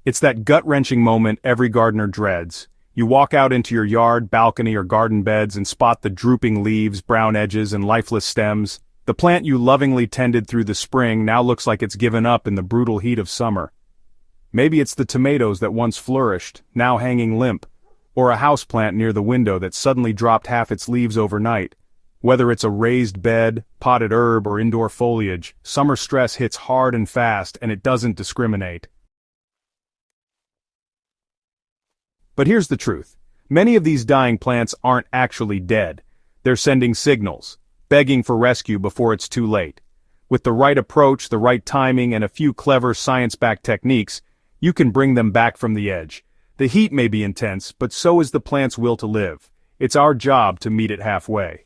It's that gut-wrenching moment every gardener dreads. You walk out into your yard, balcony, or garden beds and spot the drooping leaves, brown edges, and lifeless stems. The plant you lovingly tended through the spring now looks like it's given up in the brutal heat of summer. Maybe it's the tomatoes that once flourished, now hanging limp, or a houseplant near the window that suddenly dropped half its leaves overnight. Whether it's a raised bed, potted herb, or indoor foliage, summer stress hits hard and fast, and it doesn't discriminate. But here's the truth. Many of these dying plants aren't actually dead. They're sending signals, begging for rescue before it's too late. With the right approach, the right timing, and a few clever science-backed techniques, you can bring them back from the edge. The heat may be intense, but so is the plant's will to live. It's our job to meet it halfway.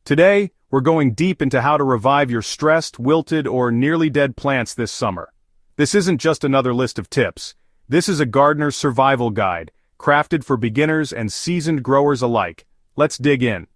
Today, we're going deep into how to revive your stressed, wilted, or nearly dead plants this summer. This isn't just another list of tips. This is a gardener's survival guide, crafted for beginners and seasoned growers alike. Let's dig in.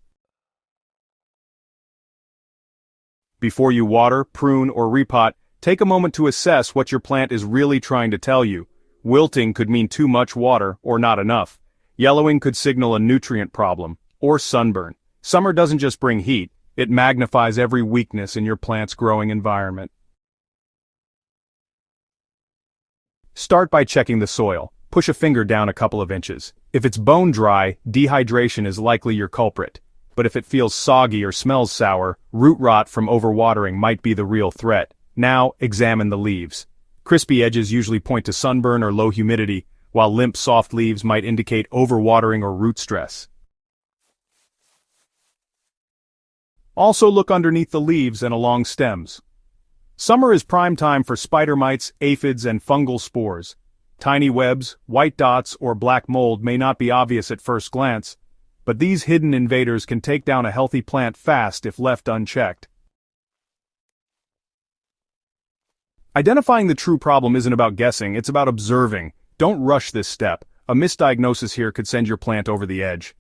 Before you water, prune, or repot, take a moment to assess what your plant is really trying to tell you. Wilting could mean too much water or not enough. Yellowing could signal a nutrient problem, or sunburn. Summer doesn't just bring heat, it magnifies every weakness in your plant's growing environment. Start by checking the soil. Push a finger down a couple of inches. If it's bone dry, dehydration is likely your culprit. But if it feels soggy or smells sour, root rot from overwatering might be the real threat. Now, examine the leaves. Crispy edges usually point to sunburn or low humidity, while limp, soft leaves might indicate overwatering or root stress. Also look underneath the leaves and along stems. Summer is prime time for spider mites, aphids, and fungal spores. Tiny webs, white dots, or black mold may not be obvious at first glance, but these hidden invaders can take down a healthy plant fast if left unchecked. Identifying the true problem isn't about guessing, it's about observing. Don't rush this step. A misdiagnosis here could send your plant over the edge.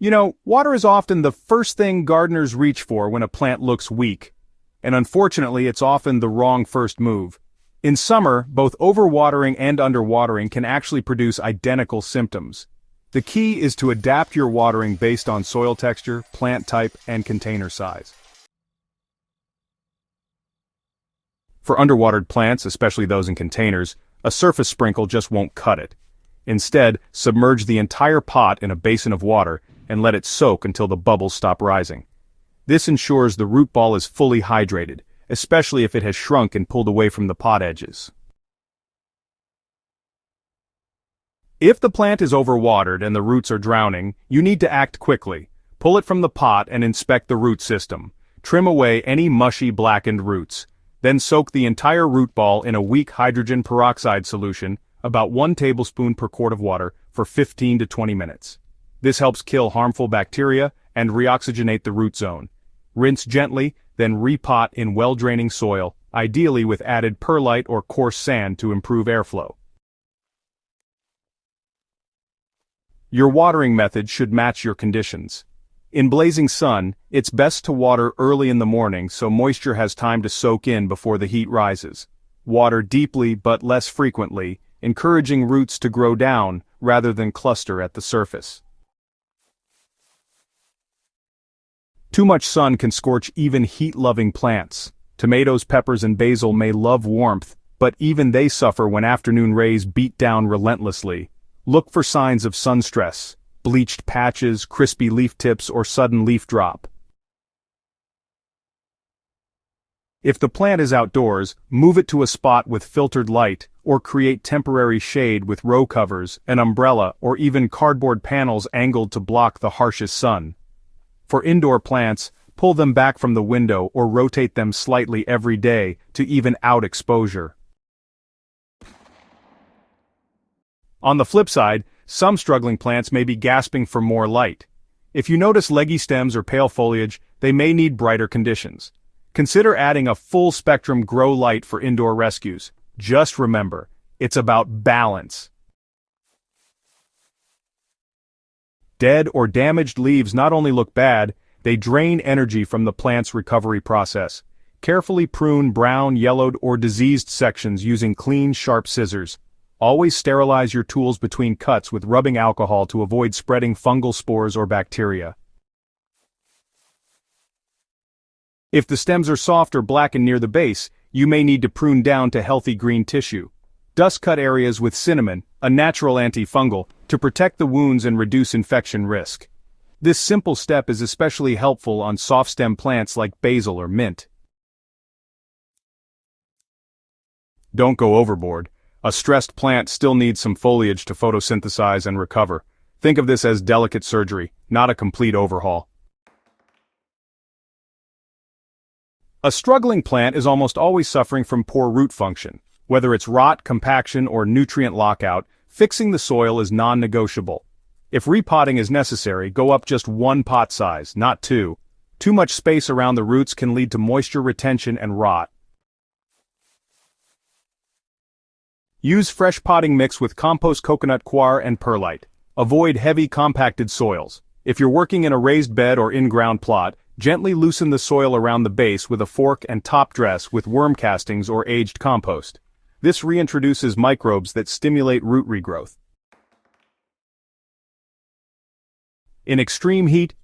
You know, water is often the first thing gardeners reach for when a plant looks weak. And unfortunately, it's often the wrong first move. In summer, both overwatering and underwatering can actually produce identical symptoms. The key is to adapt your watering based on soil texture, plant type, and container size. For underwatered plants, especially those in containers, a surface sprinkle just won't cut it. Instead, submerge the entire pot in a basin of water and let it soak until the bubbles stop rising. This ensures the root ball is fully hydrated, especially if it has shrunk and pulled away from the pot edges. If the plant is overwatered and the roots are drowning, you need to act quickly. Pull it from the pot and inspect the root system. Trim away any mushy, blackened roots. Then soak the entire root ball in a weak hydrogen peroxide solution, about 1 tablespoon per quart of water, for 15 to 20 minutes. This helps kill harmful bacteria and reoxygenate the root zone. Rinse gently, then repot in well-draining soil, ideally with added perlite or coarse sand to improve airflow. Your watering method should match your conditions. In blazing sun, it's best to water early in the morning so moisture has time to soak in before the heat rises. Water deeply but less frequently, encouraging roots to grow down rather than cluster at the surface. Too much sun can scorch even heat-loving plants. Tomatoes, peppers, and basil may love warmth, but even they suffer when afternoon rays beat down relentlessly. Look for signs of sun stress, bleached patches, crispy leaf tips, or sudden leaf drop. If the plant is outdoors, move it to a spot with filtered light, or create temporary shade with row covers, an umbrella, or even cardboard panels angled to block the harshest sun. For indoor plants, pull them back from the window or rotate them slightly every day to even out exposure. On the flip side, some struggling plants may be gasping for more light. If you notice leggy stems or pale foliage, they may need brighter conditions. Consider adding a full-spectrum grow light for indoor rescues. Just remember, it's about balance. Dead or damaged leaves not only look bad, They drain energy from the plant's recovery process. Carefully prune brown, yellowed, or diseased sections using clean, sharp scissors. Always sterilize your tools between cuts with rubbing alcohol to avoid spreading fungal spores or bacteria. If the stems are soft or blackened near the base, you may need to prune down to healthy green tissue. Dust cut areas with cinnamon, a natural antifungal, to protect the wounds and reduce infection risk. This simple step is especially helpful on soft stem plants like basil or mint. Don't go overboard. A stressed plant still needs some foliage to photosynthesize and recover. Think of this as delicate surgery, not a complete overhaul. A struggling plant is almost always suffering from poor root function. Whether it's rot, compaction, or nutrient lockout, fixing the soil is non-negotiable. If repotting is necessary, go up just 1 pot size, not 2. Too much space around the roots can lead to moisture retention and rot. Use fresh potting mix with compost, coconut coir, and perlite. Avoid heavy, compacted soils. If you're working in a raised bed or in-ground plot, gently loosen the soil around the base with a fork and top dress with worm castings or aged compost. This reintroduces microbes that stimulate root regrowth. In extreme heat,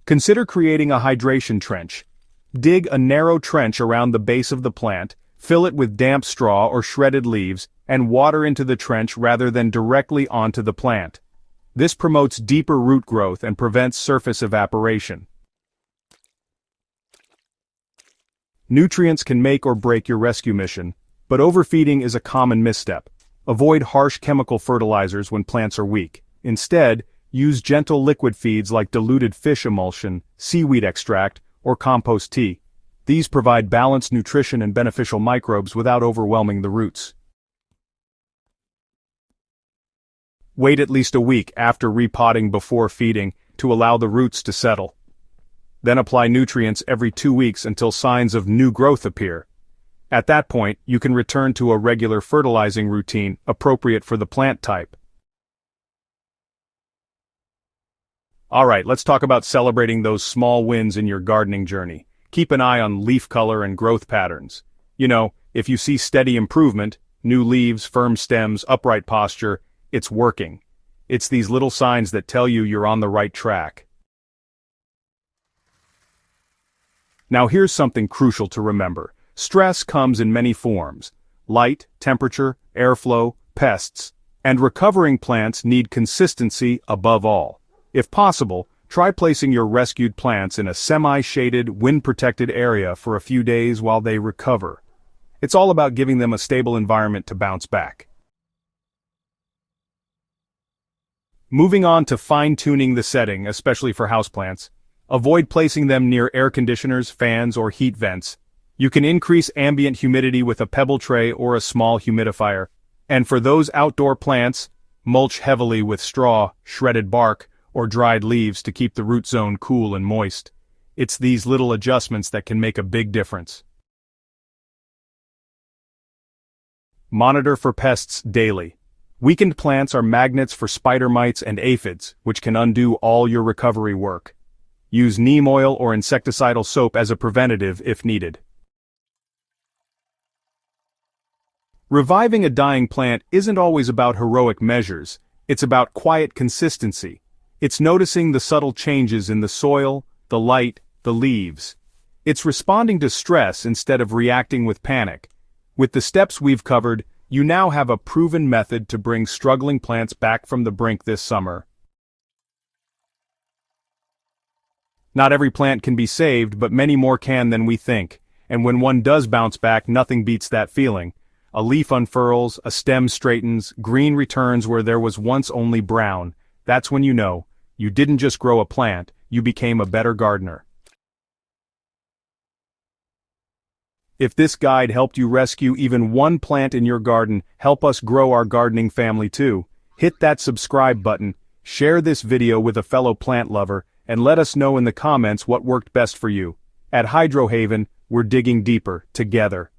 consider creating a hydration trench. Dig a narrow trench around the base of the plant, fill it with damp straw or shredded leaves, and water into the trench rather than directly onto the plant. This promotes deeper root growth and prevents surface evaporation. Nutrients can make or break your rescue mission, but overfeeding is a common misstep. Avoid harsh chemical fertilizers when plants are weak. Instead, use gentle liquid feeds like diluted fish emulsion, seaweed extract, or compost tea. These provide balanced nutrition and beneficial microbes without overwhelming the roots. Wait at least a week after repotting before feeding to allow the roots to settle. Then apply nutrients every 2 weeks until signs of new growth appear. At that point, you can return to a regular fertilizing routine appropriate for the plant type. Alright, let's talk about celebrating those small wins in your gardening journey. Keep an eye on leaf color and growth patterns. You know, if you see steady improvement, new leaves, firm stems, upright posture, it's working. It's these little signs that tell you you're on the right track. Now here's something crucial to remember. Stress comes in many forms: light, temperature, airflow, pests, and recovering plants need consistency above all. If possible, try placing your rescued plants in a semi-shaded, wind-protected area for a few days while they recover. It's all about giving them a stable environment to bounce back. Moving on to fine-tuning the setting, especially for houseplants. Avoid placing them near air conditioners, fans, or heat vents. You can increase ambient humidity with a pebble tray or a small humidifier. And for those outdoor plants, mulch heavily with straw, shredded bark, or dried leaves to keep the root zone cool and moist. It's these little adjustments that can make a big difference. Monitor for pests daily. Weakened plants are magnets for spider mites and aphids, which can undo all your recovery work. Use neem oil or insecticidal soap as a preventative if needed. Reviving a dying plant isn't always about heroic measures, it's about quiet consistency. It's noticing the subtle changes in the soil, the light, the leaves. It's responding to stress instead of reacting with panic. With the steps we've covered, you now have a proven method to bring struggling plants back from the brink this summer. Not every plant can be saved, but many more can than we think. And when one does bounce back, nothing beats that feeling. A leaf unfurls, a stem straightens, green returns where there was once only brown. That's when you know, you didn't just grow a plant, you became a better gardener. If this guide helped you rescue even one plant in your garden, help us grow our gardening family too. Hit that subscribe button, share this video with a fellow plant lover, and let us know in the comments what worked best for you. At Hydro Haven, we're digging deeper, together.